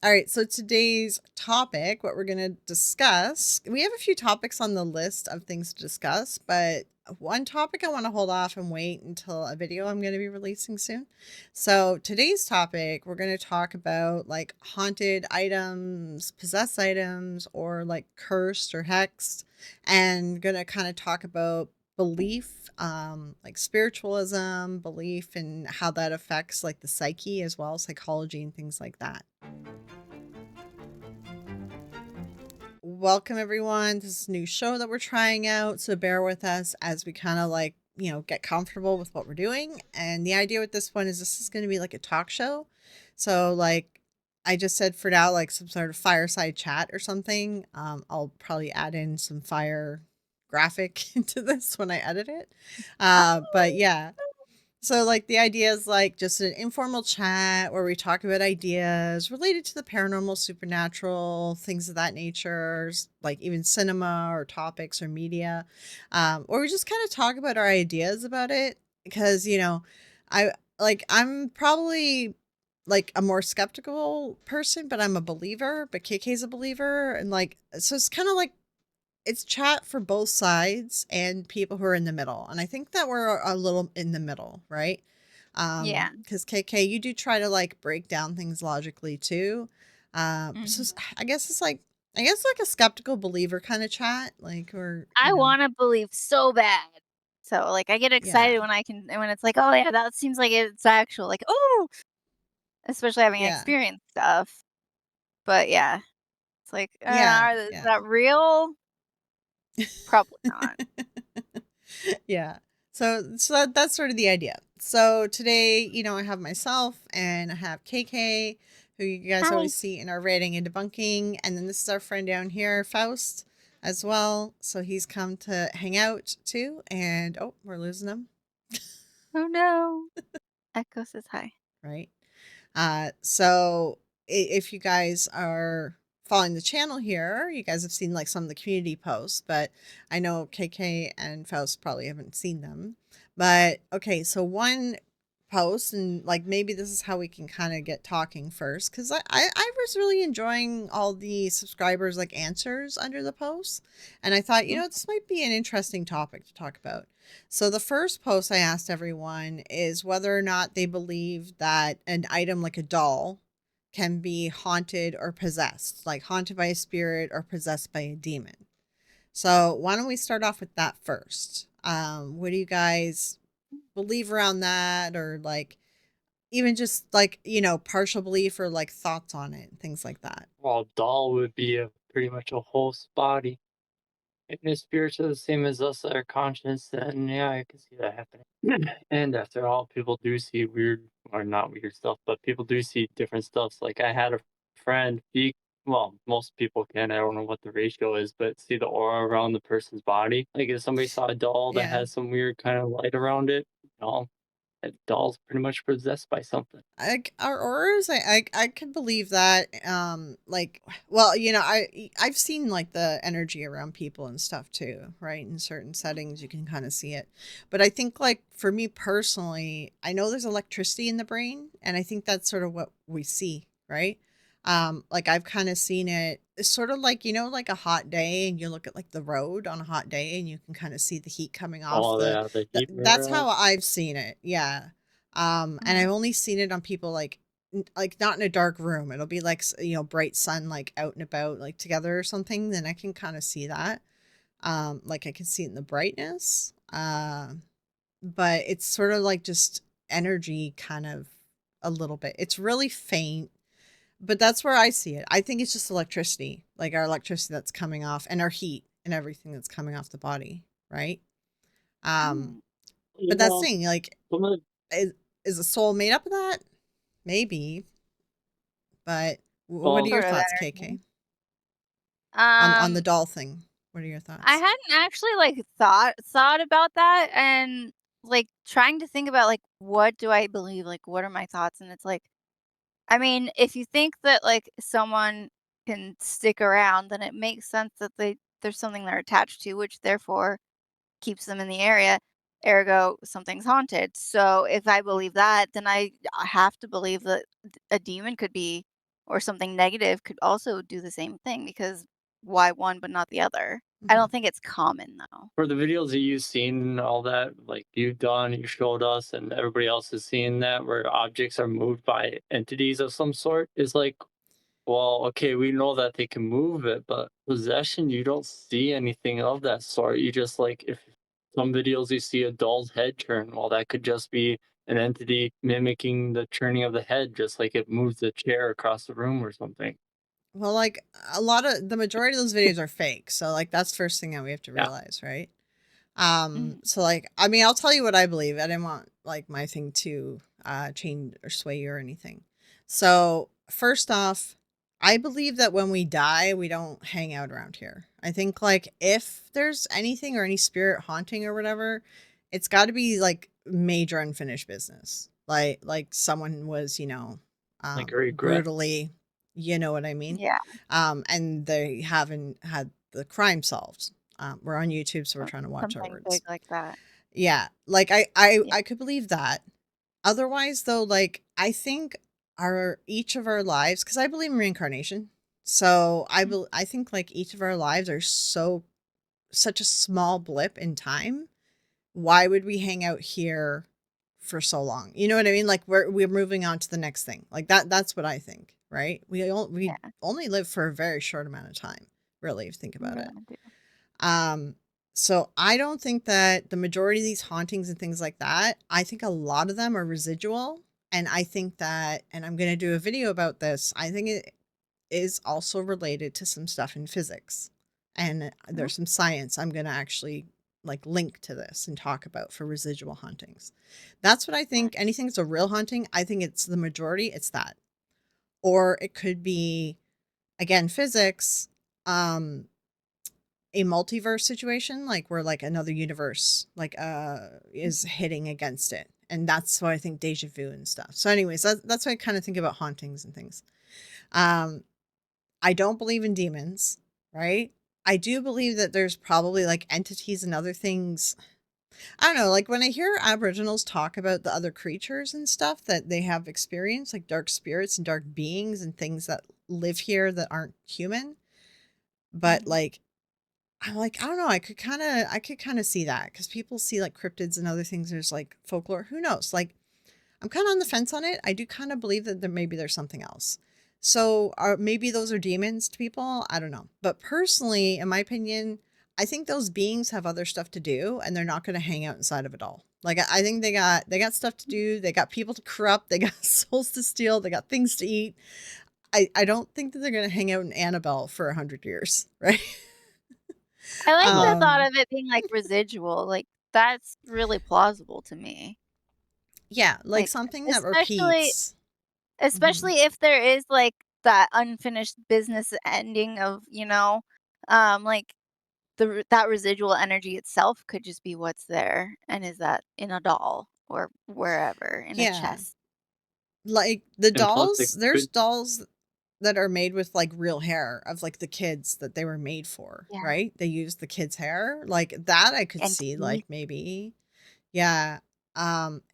All right, so today's topic, what we're going to discuss, we have a few topics on the list of things to discuss, but one topic I want to hold off and wait until a video I'm going to be releasing soon. So today's topic, we're going to talk about like haunted items, possessed items, or like cursed or hexed, and going to kind of talk about belief, like spiritualism, belief, and how that affects like the psyche as well, psychology and things like that. Welcome everyone. This is a new show that we're trying out, so bear with us as we kind of like, get comfortable with what we're doing. And the idea with this one is this is going to be like a talk show. So like I just said for now, like some sort of fireside chat or something. I'll probably add in some fire graphic into this when I edit it. But yeah, so, like, the idea is like just an informal chat where we talk about ideas related to the paranormal, supernatural, things of that nature, like even cinema or topics or media, or we just kind of talk about our ideas about it. Because, I I'm probably like a more skeptical person, but I'm a believer, but KK's a believer. And like, so it's kind of like it's chat for both sides and people who are in the middle. And I think that we're a little in the middle, right? Yeah. Because KK, you do try to like break down things logically too. So Mhm. I guess it's like like a skeptical believer kind of chat, like or I wanna believe so bad. So, like, I get yeah, excited when it's like, "Oh, yeah, that seems like it's actual," like, "Oh!" Especially having yeah, experienced stuff. But, yeah, it's like, yeah, is yeah. that real? Probably not. Yeah. So that's sort of the idea. So today, I have myself and I have KK, who you guys Hi. always see in our rating and debunking, and then this is our friend down here, Faust, as well. So he's come to hang out too, and oh, we're losing him, Oh, no. Echo says hi. right? So if you guys are following the channel here, you guys have seen like some of the community posts, but I know KK and Faust probably haven't seen them. But okay, so one post, and like maybe this is how we can kind of get talking first, because I was really enjoying all the subscribers like answers under the posts, and I thought, Mm. this might be an interesting topic to talk about. So the first post I asked everyone is whether or not they believe that an item like a doll can be haunted or possessed, like haunted by a spirit or possessed by a demon. So why don't we start off with that first? What do you guys believe around that, or like even just like partial belief or like thoughts on it, things like that? Well, doll would be a pretty much a host body. If his spirits are the same as us that are conscious, then yeah, I can see that happening. And after all, people do see weird, or not weird stuff, but people do see different stuff. Like I had a friend, well, most people can. I don't know what the ratio is, but see the aura around the person's body. Like if somebody saw a doll that Yeah. has some weird kind of light around it, that doll's pretty much possessed by something. Our auras, I could believe that. Like, well, I've seen like the energy around people and stuff too, right? In certain settings, you can kind of see it. But I think, like for me personally, I know there's electricity in the brain, and I think that's sort of what we see, right? Like I've kind of seen it. It's sort of like like a hot day, and you look at like the road on a hot day, and you can kind of see the heat coming off All the heat that's around. how I've seen it. Yeah. And Mhm. I've only seen it on people like like not in a dark room. It'll be like bright sun, like out and about, like together or something. Then I can kind of see that. Like I can see it in the brightness. But it's sort of like just energy, kind of a little bit. It's really faint, but that's where I see it. I think it's just electricity, like our electricity that's coming off, and our heat and everything that's coming off the body, right? Um, Mm. but that's the Well, thing, like, some of is is the soul made up of that? Maybe, but what are well, your Sort of thoughts, energy. KK, on the Um, doll thing? What are your I thoughts? hadn't actually, like, thought about that and, like, trying to think about, like, what do I believe, like, what are my thoughts, and it's like, I mean, if you think that, like, someone can stick around, then it makes sense that there's something they're attached to, which therefore keeps them in the area, ergo, something's haunted. So, if I believe that, then I have to believe that a demon could be or something negative could also do the same thing because why one but not the other? I Mhm. don't think it's common though. For the videos that you've seen and all that, like you've done, you showed us, and everybody else has seen that where objects are moved by entities of some sort, is like, well, okay, we know that they can move it, but possession, you don't see anything of that sort. You just like, if some videos you see a doll's head turn, well, that could just be an entity mimicking the turning of the head, just like it moves the chair across the room or something. Well, like a lot of the majority of those videos are fake. So like that's first thing that we have to Yeah. realize, right? Mhm. So like I mean, I'll tell you what I believe. I didn't want like my thing to change or sway you or anything. So first off, I believe that when we die, we don't hang out around here. I think like if there's anything or any spirit haunting or whatever, it's got to be like major unfinished business. Like someone was, Like a regret. brutally, you know what I mean? Yeah, And they haven't had the crime solved. We're on YouTube, so we're trying to watch our something big words. like that. Yeah, like I Yeah. I could believe that. Otherwise, though, like I think our each of our lives, because I believe in reincarnation. So Mm. I think like each of our lives are such a small blip in time. Why would we hang out here for so long? You know what I mean? Like we're moving on to the next thing. Like that's what I think, right? We Yeah, only live for a very short amount of time, really, if you think you about it. really do. Um, so I don't think that the majority of these hauntings and things like that, I think a lot of them are residual. And I think that, and I'm going to do a video about this, I think it is also related to some stuff in physics. And Oh, there's some science I'm going to actually like link to this and talk about for residual hauntings. That's what I sure. think. Anything that's a real haunting, I think it's the majority, it's that. Or it could be, again, physics. A multiverse situation, like where like another universe like is Mhm. hitting against it. And that's why I think deja vu and stuff. So anyways, that's why I kind of think about hauntings and things. Um I don't believe in demons, right? I do believe that there's probably like entities and other things. I don't know, like when I hear Aboriginals talk about the other creatures and stuff that they have experienced, like dark spirits and dark beings and things that live here that aren't human, but Mhm. like I'm like, I don't know, I could kinda see that because people see, like, cryptids and other things, there's, like, folklore, who knows? Like, I'm kinda on the fence on it, I do kinda believe that maybe there's something else. So, maybe those are demons to people, I don't know. But personally, in my opinion, I think those beings have other stuff to do, and they're not gonna hang out inside of it all. Like, I think they got stuff to do, they got people to corrupt, they got souls to steal, they got things to eat. I don't think that they're gonna hang out in Annabelle for 100 years, right? I like the No, thought Um of it being, like, residual, like, that's really plausible to me. Yeah, like Like, something that especially repeats. Mhm. especially if there is, like, that unfinished business ending of, like, that residual energy itself could just be what's there, and is that in a doll or wherever, in a Yeah. chest. Like the and plus it dolls, there's could. dolls that are made with like real hair of like the kids that they were made for, Yeah, right? They use the kids' hair. Like that I could and see teeth. like maybe. Yeah.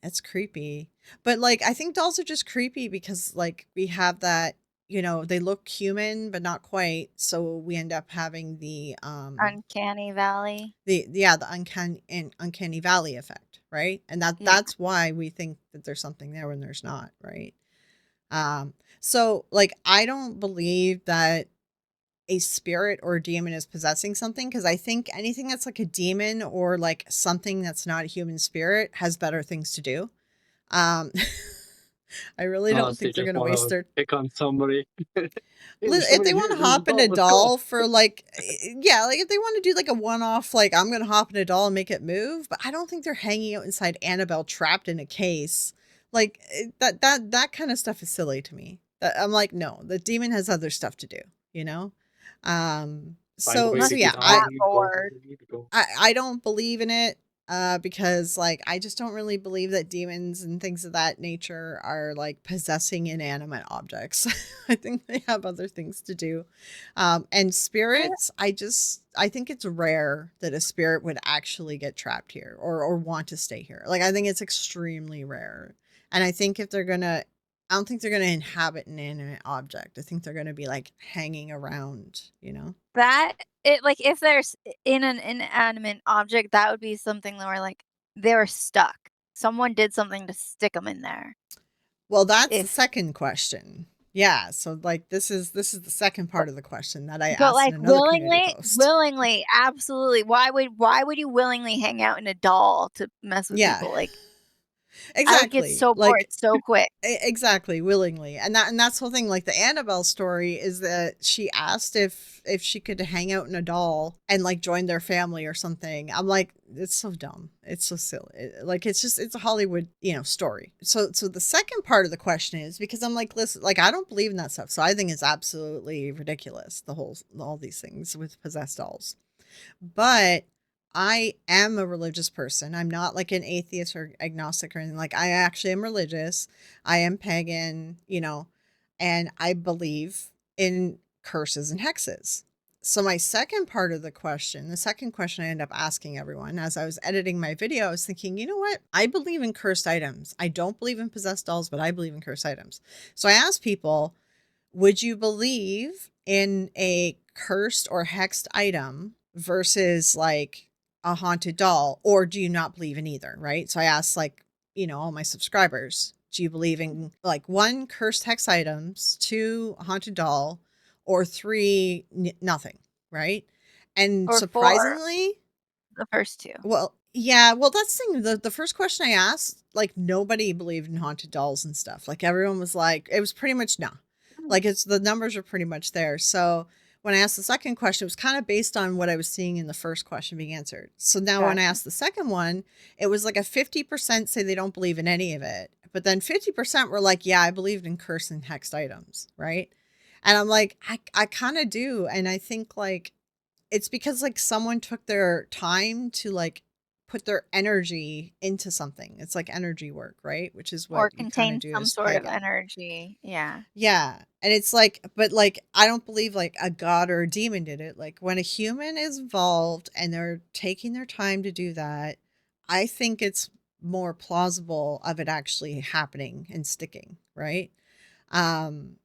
It's creepy. But like I think dolls are just creepy because like we have that, they look human but not quite. So we end up having Uncanny Valley. the uncanny valley effect, right? And Yeah, that's why we think that there's something there when there's not, right? So like I don't believe that a spirit or a demon is possessing something because I think anything that's like a demon or like something that's not a human spirit has better things to do. Um I really don't Unless they think they're just gonna waste wanna their pick on somebody. "Hey, there's if somebody they here, want to there's a hop in doll, a let's go." doll for like yeah, like if they want to do like a one-off like I'm gonna hop in a doll and make it move, but I don't think they're hanging out inside Annabelle trapped in a case. Like that kind of stuff is silly to me. I'm like, no, the demon has other stuff to do, you know? Find a So way must to yeah, be get on, that you go where bored. you need to go. I don't believe in it because like I just don't really believe that demons and things of that nature are like possessing inanimate objects. I think they have other things to do. And I spirits, I think it's rare that a spirit would actually get trapped here or want to stay here. Like I think it's extremely rare. And I think if they're gonna I don't think they're gonna inhabit an inanimate object. I think they're gonna be, like, hanging around, you know? That it like, if there's in an inanimate object, that would be something where, like, they're stuck. Someone did something to stick them in there. Well, that's the If second question. Yeah, so, like, this is the second but part of the question that I but, asked in like, another community willingly post. willingly, absolutely. Why would you willingly hang out in a doll to mess with Yeah. people? Like, I would get Exactly. so bored Like so quick. exactly, willingly. And that's the whole thing, like, the Annabelle story is that she asked if she could hang out in a doll and, like, join their family or something. I'm like, "It's so dumb. It's so silly." Like, it's just it's a Hollywood, story. So the second part of the question is because I'm like, "Listen, like, I don't believe in that stuff." So I think it's absolutely ridiculous, all these things with possessed dolls. But I am a religious person. I'm not like an atheist or agnostic or anything. Like, I actually am religious. I am pagan, and I believe in curses and hexes. So my second part of the second question I end up asking everyone as I was editing my video, I was thinking, you know what? I believe in cursed items. I don't believe in possessed dolls, but I believe in cursed items. So I asked people, would you believe in a cursed or hexed item versus like a haunted doll, or do you not believe in either? Right. So I asked, like, all my subscribers, do you believe in like one cursed hex items, two a haunted doll, or three nothing? Right. And Or for surprisingly, the first 2. well, yeah, well, that's the thing. The first question I asked, like, nobody believed in haunted dolls and stuff. Like, everyone was like, it was pretty much no. Like, it's the numbers are pretty much there. So when I asked the second question, it was kind of based on what I was seeing in the first question being answered. So now when I Gotcha. asked the second one, it was like a 50% say they don't believe in any of it. But then 50% were like, yeah, I believed in cursed and hexed items, right? And I'm like, I kind of do. And I think like it's because, like, someone took their time to, like, put their energy into something. It's like energy work, right? Which is Or what you kinda contain do some as sort of pagan. energy. Yeah. Yeah, and it's like but, like, I don't believe, like, a god or a demon did it. Like, when a human is involved and they're taking their time to do that, I think it's more plausible of it actually happening and sticking, right? Um,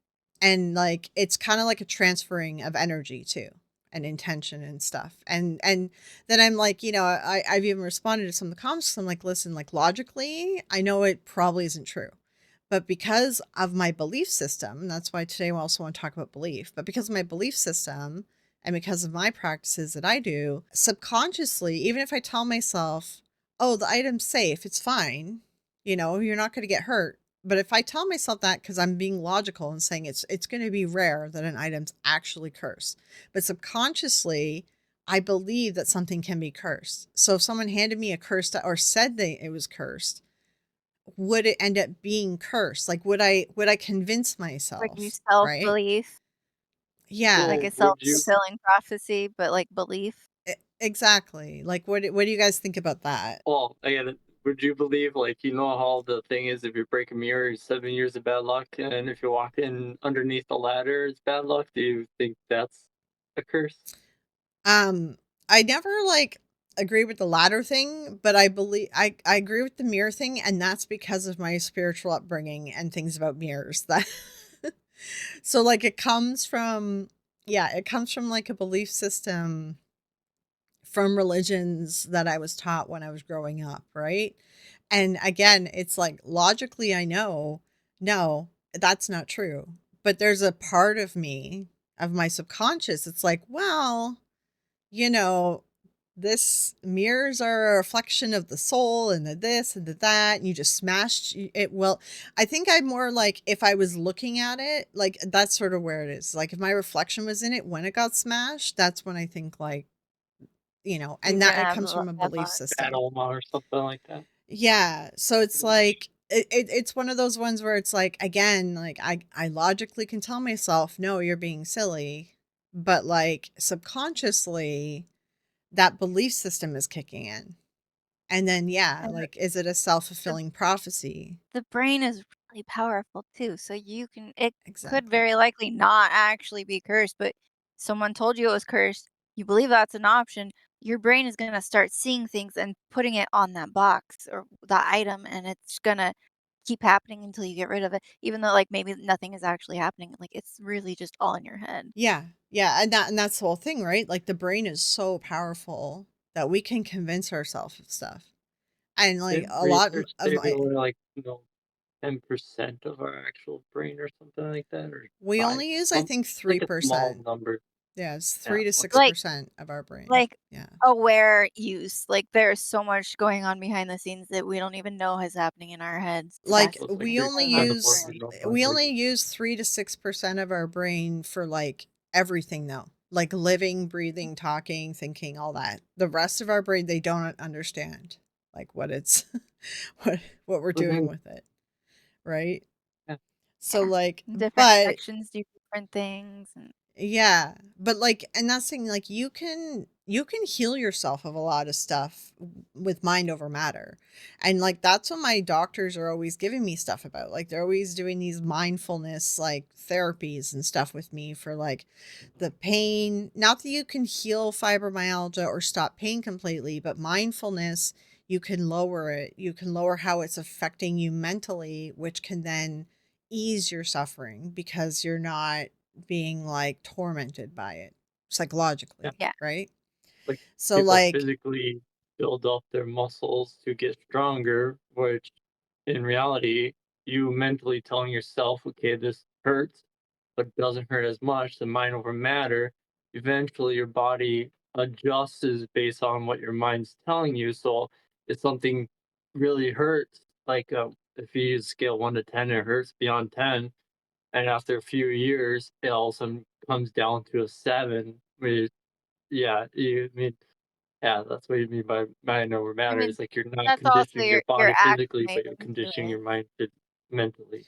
and like it's kind of like a transferring of energy too and intention and stuff. And then I'm like, I've even responded to some of the comments 'cause I'm like, listen, like logically, I know it probably isn't true. But because of my belief system, that's why today I also want to talk about belief. But because of my belief system and because of my practices that I do, subconsciously, even if I tell myself, oh, the item's safe, it's fine, you're not going to get hurt. But if I tell myself that because I'm being logical and saying it's going to be rare that an item's actually cursed, but subconsciously I believe that something can be cursed. So if someone handed me a cursed or said that it was cursed, would it end up being cursed? Like, would I convince Like you myself, right? self-belief, like Yeah, a So would you self-fulfilling prophecy, but like belief. exactly. Like, what do you guys think about that? well, again, would you believe, like, you know how the thing is, if you break a mirror, it's 7 years of bad luck, and if you walk in underneath the ladder, it's bad luck? Do you think that's a curse? Um, I never like agree with the latter thing, but I agree with the mirror thing, and that's because of my spiritual upbringing and things about mirrors. That so like it comes from like a belief system from religions that I was taught when I was growing up, right? And again, it's like logically I know, no, that's not true. But there's a part of me, of my subconscious, it's like, well, you know, this mirrors are a reflection of the soul and the this and the that, and you just smashed it. Well, I think I'm more like if I was looking at it, like that's sort of where it is. Like if my reflection was in it when it got smashed, that's when I think like, You're and that gonna it have comes from a bad belief luck. Bad system. Omen or something like that? Yeah. So it's like it's one of those ones where it's like again, like I logically can tell myself, no, you're being silly. But like subconsciously, that belief system is kicking in. And then yeah, And like is it a the self-fulfilling prophecy? the brain is really powerful too, so it could Exactly. very likely not actually be cursed, but someone told you it was cursed, you believe that's an option, your brain is gonna start seeing things and putting it on that box or that item, and it's gonna keep happening until you get rid of it, even though, like, maybe nothing is actually happening, like, it's really just all in your head. Yeah. Yeah, and that's the whole thing, right? Like the brain is so powerful that we can convince ourselves of stuff. And like Didn't a lot research of say my we're only like 10% of our actual brain or something like that, or we five, only use I some think like a small 3%. number. Yeah, it's Yeah, 3 to okay. 6% of our brain. Like, Yeah. aware use, like, there's so much going on behind the scenes that we don't even know is happening in our heads Like So that's it's like we you're only going on kind in of the use working brain. on we numbers. only use 3 to 6% of our brain for like everything though. Like living, breathing, talking, thinking, all that. The rest of our brain they don't understand like what it's what what we're doing Mhm. with it, right? Yeah. So Yeah. like Different but sections do different things, and yeah, but like, and that's the thing, like you can heal yourself of a lot of stuff with mind over matter, and like that's what my doctors are always giving me stuff about. Like they're always doing these mindfulness like therapies and stuff with me for like the pain. Not that you can heal fibromyalgia or stop pain completely, but mindfulness you can lower it. You can lower how it's affecting you mentally, which can then ease your suffering because you're not being like tormented by it Yeah. psychologically, yeah. right? Like So people like physically build up their muscles to get stronger, which in reality, you mentally telling yourself, okay, this hurts, but doesn't hurt as much, the mind over matter, eventually your body adjusts based on what your mind's telling you. So if something really hurts, like if you use scale 1 to 10, it hurts beyond 10. And after a few years, it all of a sudden comes down to a 7. Yeah, that's what you mean by mind over I matter. mean, It's like you're not that's also conditioning your you're body physically, but you're acclimating to conditioning it. your mind mentally.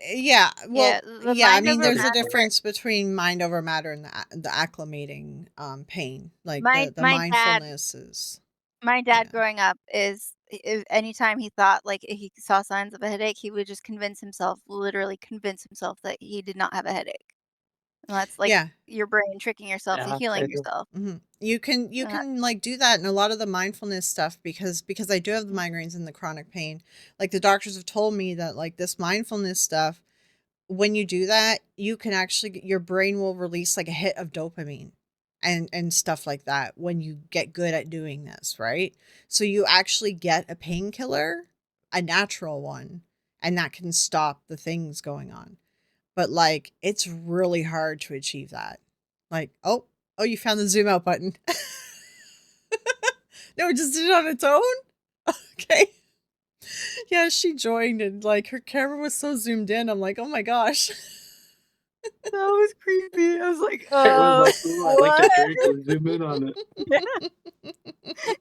yeah, Yeah, well, the yeah, I mind mean over there's a matter. difference between mind over matter and the acclimating pain. Like My the my dad mindfulness is my dad yeah. growing up is anytime he thought, like, he saw signs of a headache, he would just convince himself, literally convince himself that he did not have a headache. And that's, like, Yeah. your brain tricking yourself to Yeah, healing I know. yourself. You And that can like do that in a lot of the mindfulness stuff because I do have the migraines and the chronic pain. Like the doctors have told me that like this mindfulness stuff when you do that, you can actually your brain will release like a hit of dopamine and stuff like that when you get good at doing this, right? So you actually get a painkiller, a natural one, and that can stop the things going on. But like it's really hard to achieve that. Like, oh, you found the zoom out button. No, it just did it on its own. Okay. Yeah, she joined and like her camera was so zoomed in. I'm like, oh my gosh. that was creepy. I was like, It was like, "Ooh, I'd like a what?" drink. Let's zoom in on it." Yeah.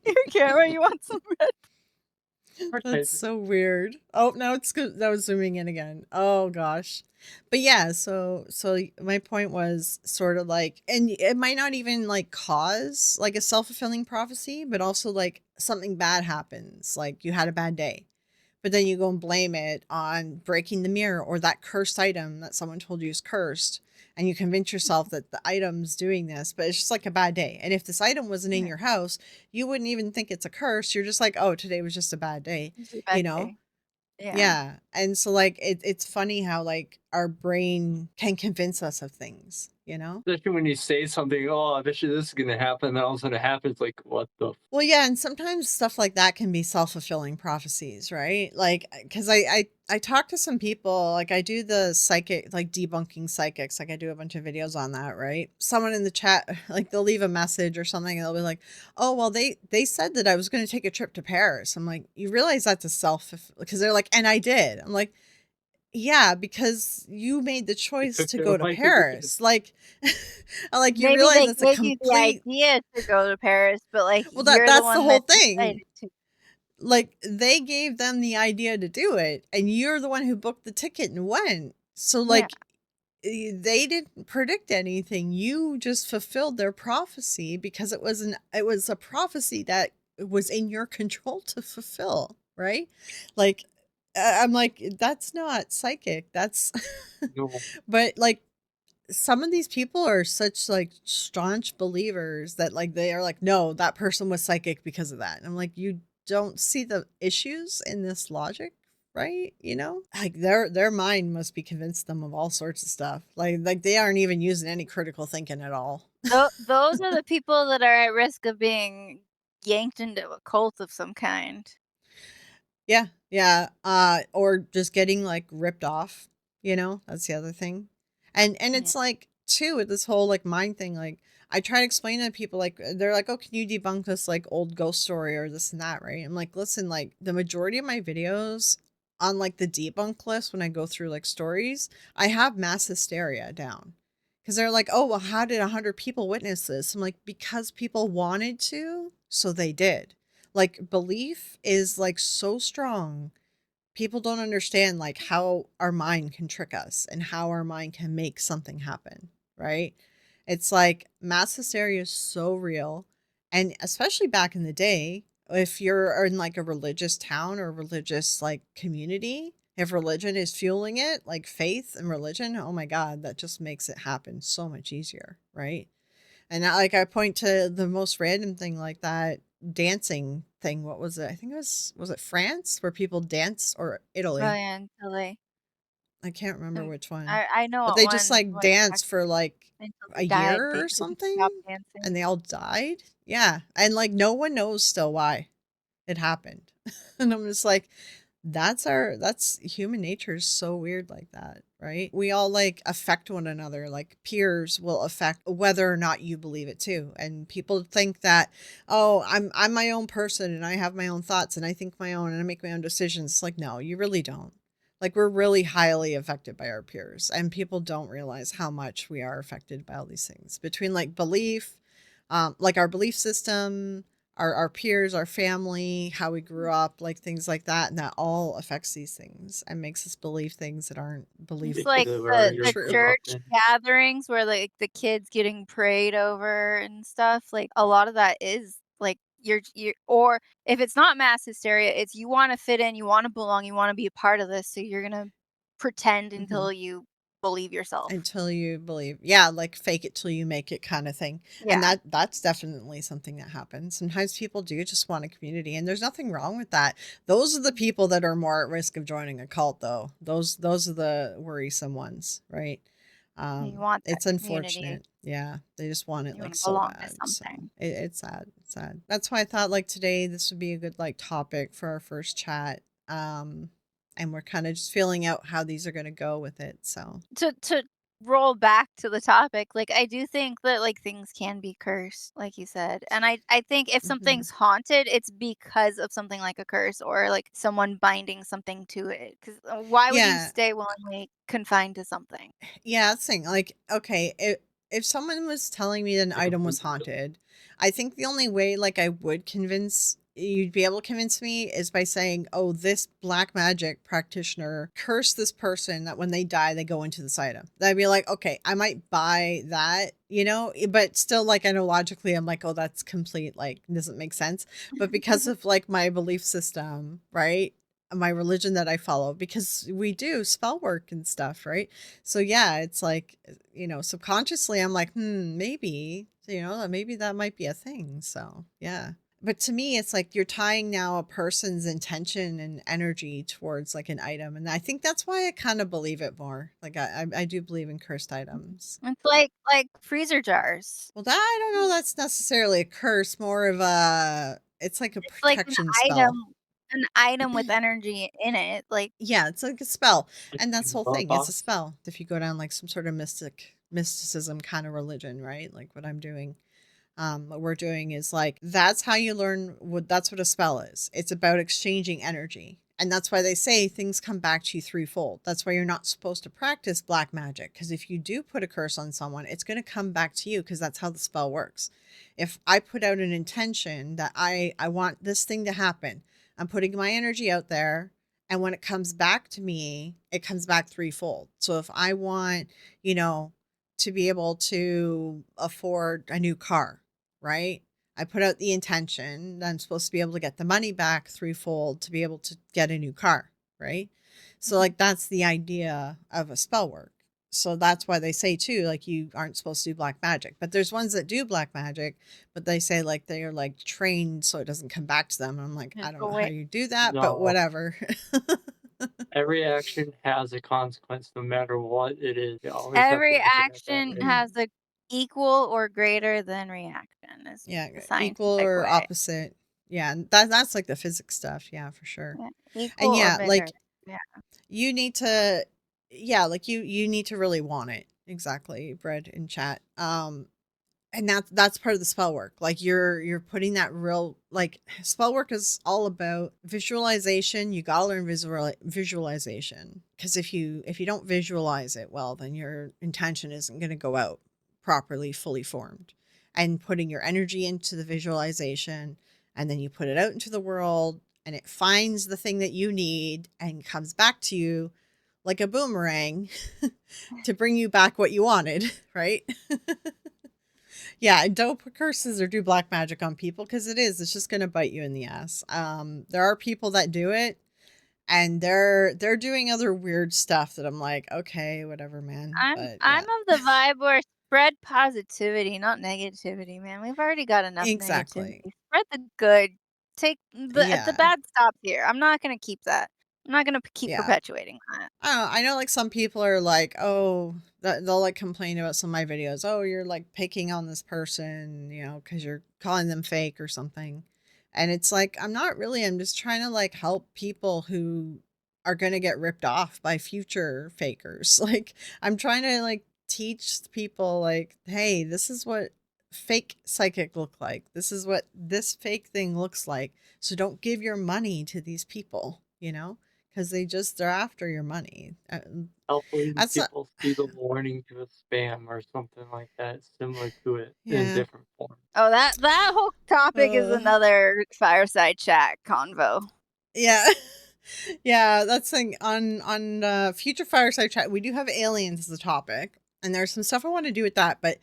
Your camera, you want some red That's Advertisement. so weird. Oh, now it's good. That was zooming in again. Oh gosh. But yeah, so my point was sort of like, and it might not even like cause like a self-fulfilling prophecy, but also like something bad happens, like you had a bad day. But then you go and blame it on breaking the mirror or that cursed item that someone told you is cursed. And you convince yourself that the item's doing this, but it's just like a bad day. And if this item wasn't in Yeah, your house, you wouldn't even think it's a curse. You're just like, oh, today was just a bad day, it was a bad you know? day. Yeah. Yeah. And so, like, it's funny how, like, our brain can convince us of things, you know? Especially when you say something, "Oh, I bet you this is gonna happen," then all of a sudden it happens, like, "What the Well, yeah, and sometimes stuff like that can be self-fulfilling prophecies, right? Like, because I talk to some people, like I do the psychic, like debunking psychics, like I do a bunch of videos on that, right? Someone in the chat, like they'll leave a message or something, and they'll be like, "Oh, well, they said that I was going to take a trip to Paris." I'm like, "You realize that's a self?" Because they're like, "And I did." I'm like, "Yeah, because you made the you choice took to care go of to my ticket?" Paris." Like, like you Maybe realize they that's a gave you the complete. idea to go to Paris, but, like, Well, you're the that's the one whole that thing. decided to. Like they gave them the idea to do it and you're the one who booked the ticket and went. So Yeah, like they didn't predict anything. You just fulfilled their prophecy because it was a prophecy that was in your control to fulfill, right? Like I'm like that's not psychic. That's No. but like some of these people are such like staunch believers that like they are like no that person was psychic because of that and I'm like you don't see the issues in this logic right? You know, like their mind must be convinced them of all sorts of stuff. Like they aren't even using any critical thinking at all. Those are the people that are at risk of being yanked into a cult of some kind. Yeah, yeah, or just getting, like, ripped off, you know? That's the other thing. And Yeah. it's like, too, with this whole, like, mind thing, like, I try to explain to people, like, they're like, "Oh, can you debunk this, like, old ghost story or this and that," right? I'm like, "Listen, like, the majority of my videos on, like, the debunk list when I go through, like, stories, I have mass hysteria down, because 'Cause they're like, "Oh, well, how did 100 people witness this?" I'm like, "Because people wanted to, so they did." Like, belief is, like, so strong. People don't understand, like, how our mind can trick us and how our mind can make something happen, right? It's like mass hysteria is so real, and especially back in the day, if you're in, like, a religious town or a religious, like, community, if religion is fueling it, like faith and religion, oh my god, that just makes it happen so much easier, right? And I point to the most random thing like that dancing thing. What was it? I think was it France where people dance, or Oh, Italy? yeah, until they I can't remember um, which one. I know But what they just one like what you're dance talking for like until they a died, year they or couldn't something stop dancing. and they all died. Yeah. And like no one knows still why it happened. And I'm just like, that's human nature is so weird like that, right? We all like affect one another. Like peers will affect whether or not you believe it too. And people think that, oh, I'm my own person and I have my own thoughts and I think my own and I make my own decisions. It's like, no, you really don't. Like we're really highly affected by our peers and people don't realize how much we are affected by all these things between like belief, like our belief system, our peers, our family, how we grew up, like things like that, and that all affects these things and makes us believe things that aren't It's believe like Because of the where the you true. grew up church in. gatherings where, like, the kids getting prayed over and stuff, like, a lot of that is, like, you're or if it's not mass hysteria, it's you wanna fit in, you wanna belong, you wanna be a part of this, so you're gonna pretend Mhm. until you believe yourself. Until you believe, yeah, like fake it till you make it kind of thing. And Yeah. that's definitely something that happens. Sometimes people do just want a community and there's nothing wrong with that. Those are the people that are more at risk of joining a cult though. Those are the worrisome ones, right? You want that It's community. unfortunate. Yeah, they just want it You like wanna so belong to bad. So something. it's sad. It's sad. That's why I thought like today this would be a good like topic for our first chat. And we're kind of just feeling out how these are going to go with it. So To roll back to the topic, like, I do think that, like, things can be cursed, like you said, and I think if mhm. something's haunted, it's because of something like a curse or, like, someone binding something to it. Because why would you Yeah, stay willingly confined to something? yeah, that's the thing. Like, okay, if someone was telling me that an item was haunted, I think the only way like I would convince you'd be able to convince me is by saying, "Oh, this black magic practitioner cursed this person that when they die they go into this item." I'd be like, "Okay, I might buy that." You know, but still like I know logically I'm like, "Oh, that's complete like doesn't make sense." But because of like my belief system, right? My religion that I follow because we do spell work and stuff, right? So yeah, it's like, subconsciously I'm like, maybe, maybe that might be a thing. So yeah. But to me, it's like you're tying now a person's intention and energy towards like an item. And I think that's why I kind of believe it more. Like I do believe in cursed items. It's like freezer jars. Well, that I don't know that's necessarily a curse, more of a it's like a It's like protection spell. an item with energy in it, like Yeah, it's like a spell, Like and that's the a whole love thing, it's a box. spell. If you go down, like, some sort of mysticism kinda religion, right? Like, what I'm doing, what we're doing is, like, that's how you learn that's what a spell is. It's about exchanging energy, and that's why they say things come back to you threefold. That's why you're not supposed to practice black magic, because if you do put a curse on someone, it's gonna come back to you, because that's how the spell works. If I put out an intention that I want this thing to happen, I'm putting my energy out there, and when it comes back to me, it comes back threefold. So if I want, you know, to be able to afford a new car, right? I put out the intention that I'm supposed to be able to get the money back threefold to be able to get a new car, right? So mhm. like that's the idea of a spell work. So that's why they say too, like you aren't supposed to do black magic. But there's ones that do black magic, but they say like they are like trained so it doesn't come back to them. I'm like, I Just don't a know how way you do that, but No, whatever. Every action has a consequence no matter what it is. You always have to Every look at it that action way. has a equal or greater than reaction is Yeah, the equal scientific or way. opposite. Yeah, and that's like the physics stuff. Yeah, for sure. Yeah, And equal or yeah, bigger. like Yeah. you need to, yeah, like you need to really want it. Exactly, Bread in chat. And that's part of the spell work. Like you're putting that real, like, spell work is all about visualization. You gotta learn visualization, because if you don't visualize it well, then your intention isn't going to go out properly, fully formed. And putting your energy into the visualization, and then you put it out into the world, and it finds the thing that you need and comes back to you like a boomerang to bring you back what you wanted, right? Yeah, and don't put curses or do black magic on people, because it's just going to bite you in the ass. There are people that do it, and they're doing other weird stuff that I'm like, okay, whatever, man. But I'm yeah, of the vibe where spread positivity, not negativity, man. We've already got enough exactly. negativity. Spread the good. Take the Yeah, bad stop here. I'm not gonna keep that. I'm not gonna keep yeah. perpetuating that. I don't know. I know, like, some people are like, oh, they'll like complain about some of my videos. Oh, you're like picking on this person, because you're calling them fake or something. And it's like, I'm not really. I'm just trying to like help people who are going to get ripped off by future fakers. Like, I'm trying to like teach people, like, hey, this is what fake psychic look like. This is what this fake thing looks like. So don't give your money to these people. Because they're after your money. Hopefully That's a, people see the warning to a spam or something like that, similar to it in yeah. different forms. Oh, that whole topic is Uh, another fireside chat convo. yeah. Yeah, that's thing on future fireside chat. We do have aliens as a topic, and there's some stuff I want to do with that. But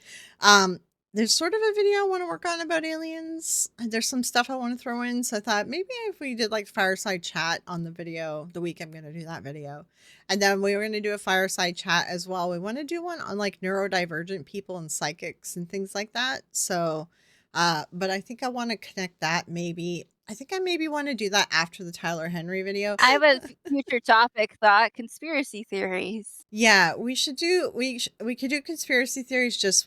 there's sort of a video I want to work on about aliens. And there's some stuff I want to throw in. So I thought maybe if we did like fireside chat on the video, the week I'm going to do that video, and then we were going to do a fireside chat as well. We want to do one on like neurodivergent people and psychics and things like that. So, but I think I want to connect that maybe. I think I maybe want to do that after the Tyler Henry video. I have a future topic thought: conspiracy theories. Yeah, we could do conspiracy theories. Just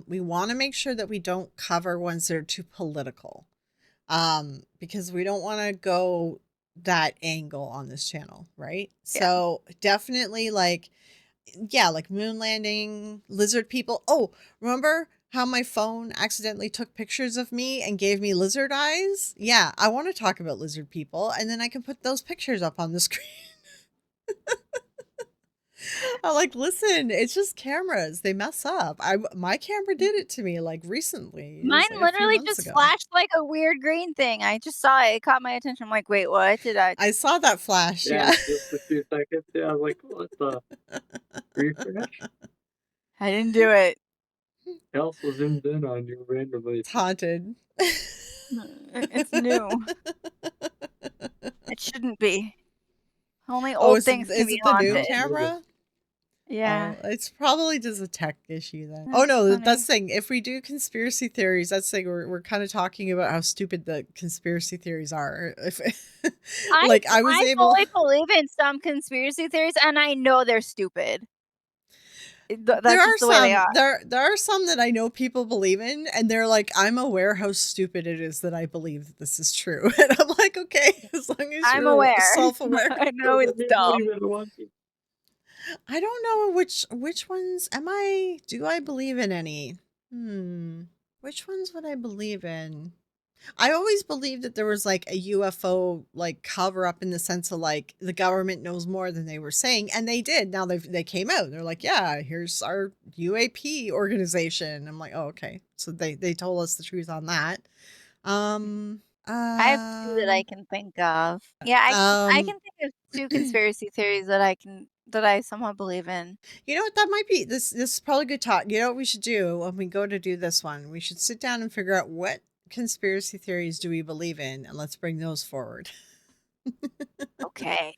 we want to make sure that we don't cover ones that are too political. Because we don't want to go that angle on this channel, right? Yeah. So definitely, like, yeah, like moon landing, lizard people. Oh, remember how my phone accidentally took pictures of me and gave me lizard eyes? Yeah, I want to talk about lizard people, and then I can put those pictures up on the screen. I'm like, listen, it's just cameras. They mess up. My camera did it to me like recently. It Mine was like a few literally months just ago. flashed like a weird green thing. I just saw it. It caught my attention. I'm like, "Wait, what? Did I?" I saw that flash. Yeah, Yeah. just a few seconds. Yeah, I was like, what the refresh? I didn't do it. It also zoomed in on you randomly. It's haunted. It's new. It shouldn't be. Only Oh, old things can is be it the new haunted. No, maybe. camera? Yeah. Oh, it's probably just a tech issue then. Oh That's no, that's funny. the thing. If we do conspiracy theories, that's the thing. We're kind of talking about how stupid the conspiracy theories are. If I like I was I able, fully believe in some conspiracy theories, and I know they're stupid. there That's are just the way they some are. there are some that I know people believe in, and they're like, I'm aware how stupid it is that I believe that this is true, and I'm like, okay, as long as I'm you're aware. self aware. I know Doesn't it's mean dumb. leave it alone. I don't know which ones am I do I believe in any? Which ones would I believe in? I always believed that there was like a UFO like cover up, in the sense of like the government knows more than they were saying, and they did. Now they came out. They're like, yeah, here's our UAP organization. I'm like, oh, okay. So they told us the truth on that. Um I have 2 that I um can think of. Yeah, I um can think of 2 conspiracy theories that I somehow believe in. You know what? That might be this is probably good talk. You know what we should do when we go to do this one? We should sit down and figure out what conspiracy theories do we believe in, and let's bring those forward. Okay.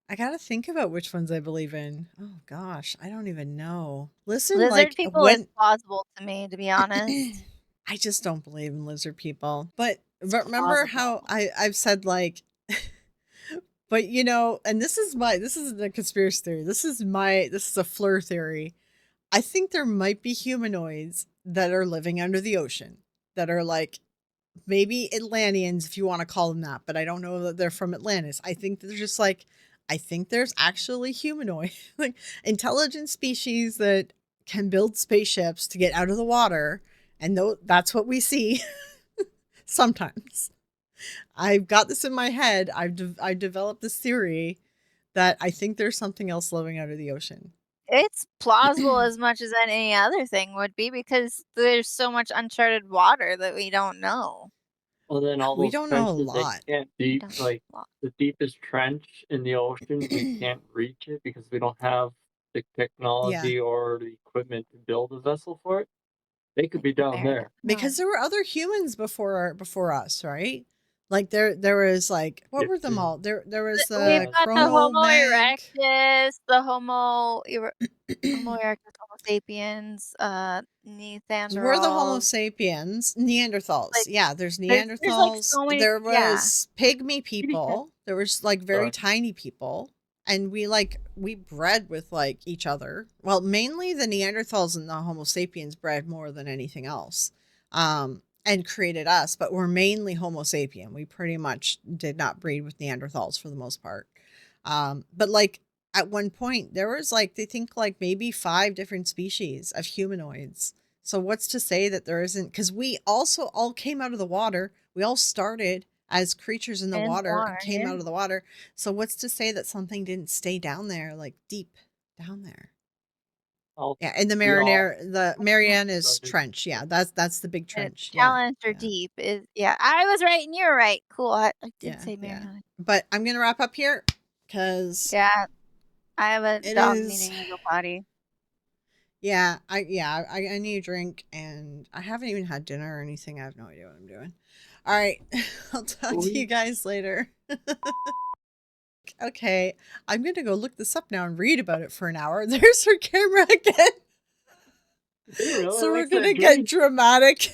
I gotta think about which ones I believe in. Oh gosh, I don't even know. Listen, Lizard like people is when plausible to me, to be honest. I just don't believe in lizard people. But It's remember plausible. how I've said like But you know, and this is the conspiracy theory. This is a Fleur theory. I think there might be humanoids that are living under the ocean that are like maybe Atlanteans, if you want to call them that, but I don't know that they're from Atlantis. I think they're just like, I think there's actually humanoid, like intelligent species that can build spaceships to get out of the water. And that's what we see sometimes. I've got this in my head. I've developed this theory that I think there's something else living under the ocean. It's plausible as much as any other thing would be because there's so much uncharted water that we don't know. Well, then all We those don't know a trenches, they lot. can't We deep don't know like a lot. the deepest trench in the ocean, we can't reach it because we don't have the Yeah. technology or the equipment to build a vessel for it. They could Like be the down bare there. Because there were other humans before us, right? Like there was like what If were them all? There was We've the yeah, got the Homo Chronomag. erectus, the Homo erectus, Homo sapiens, We're the Homo Neanderthals. sapiens, Neanderthals. Like, Yeah, there's there's, like, Neanderthals. so many, There yeah. was pygmy kitty cat. people. There was like very Sorry. tiny people. And we bred with like each other. Well, mainly the Neanderthals and the Homo sapiens bred more than anything else. And created us, but we're mainly Homo sapien. We pretty much did not breed with Neanderthals for the most part. But like at one point there was like they think like maybe 5 different species of humanoids. So what's to say that there isn't, because we also all came out of the water. We all started as creatures in the In the water and water, came yeah. out of the water. So what's to say that something didn't stay down there, like deep down there? All Yeah, in the we all Marianas started. Trench. Yeah, that's the big And trench. Yeah, Challenger yeah, Deep is, yeah, I was right and you were right. Cool, I did yeah, say yeah. Mariana. But I'm gonna wrap up here because Yeah, I have a it dog is. needing to go potty. I need a drink and I haven't even had dinner or anything. I have no idea what I'm doing. All right. I'll talk to you We guys later. Okay. I'm going to go look this up now and read about it for an hour. There's her camera again. they really So we're like going that to get drink. dramatic.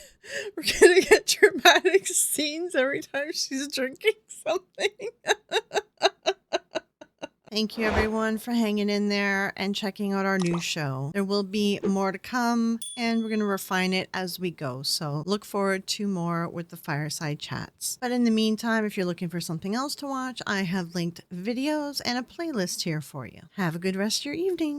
We're going to get dramatic scenes every time she's drinking something. Thank you everyone for hanging in there and checking out our new show. There will be more to come and we're going to refine it as we go. So look forward to more with the Fireside Chats. But in the meantime, if you're looking for something else to watch, I have linked videos and a playlist here for you. Have a good rest of your evening.